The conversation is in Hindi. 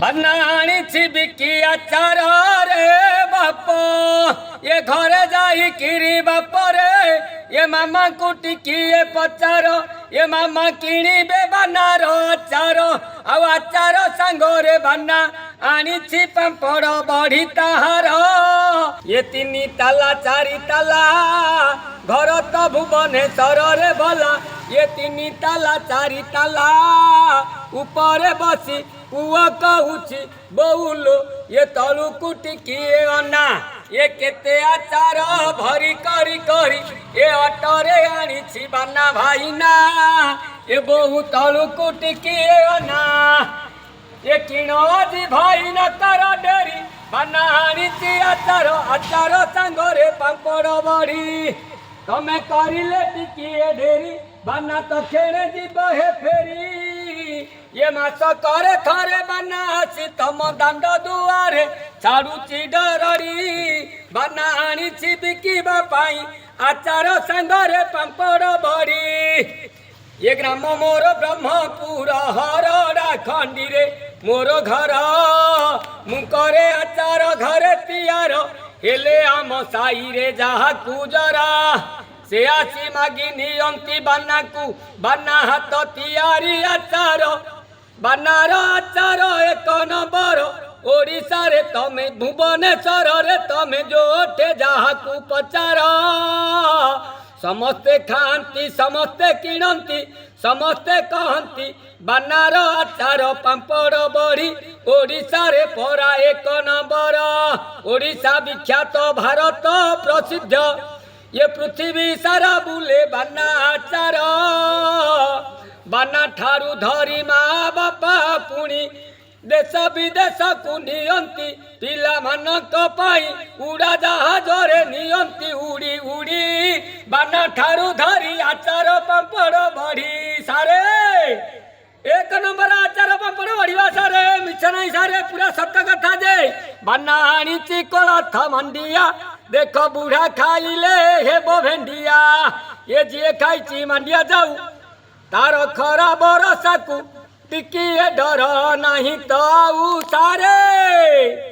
बनाणी बिकी अचार रे बाप ये घरे जाई किरी बाप रे ये मामा को टिकिए पचार ये मामा किणिबे बानार अचार आउ अचार सांगरे बाना आनी पापड़ बड़ी ताहार ये तीन ताला चारि ताला घर तो भुवनेश्वर रे भला ये तीन ताला चारि ताला ऊपर बसी पुआ कहूची बहुलो ये तलू कुटी किए अना ये केते आचार भरी करी करी ये अटरे आनी बाना भाईना ये बहु तलू कुटी किए अना ये किणो जी भाई न कर डेरी बाना आनी आचार आचार सांगरे पापड़ बड़ी तमे करिले टिकिए ढेरी बाना तो खेणे जीव हे फेरी ये मास करे थरे बाना आसी तम दांड दुआरे छाड़ुची डरड़ी बाना आनी बिकिबा पाई आचार सांगरे पापड़ बड़ी ये ग्राम मोर ब्रह्मपुर हरड़ा खंडी रे मोर घर मुकरे आचार घरे तियार हेले आम साई रे जहा कुजरा से आसी मागी नियंती बाना को बाना हाथ तियारी आचार बानार आचार एक नंबर ओडिशा रे तमे भुवनेश्वर रे तमे जोठे जहा को पचार समस्ते खाती समस्ते किणती समस्ते कहती बानार आचार पापड़ बड़ी ओडिशा रे परा एक नंबर ओडिशा विख्यात भारत प्रसिद्ध ये पृथ्वी सारा बुले बाना आचार बाना ठारू धरी माँ बापा पुणी देश विदेश को नियंती पिला मानक पाई उड़ा जहाज रे नियंती उड़ी उड़ी बाना ठारू धरी आचार पापड़ बड़ी सारे एक नंबर आचार पापड़ बढ़िया सारे मिछ नहीं सारे पूरा सत्य कथा जे बाना आनी कोलथ मंडिया देख बुढ़ा खाइले हेबो भेंडिया ये जी खाई मंडिया जाऊ तार खरा बरसा को टिकिए डर नहीं तो सारे।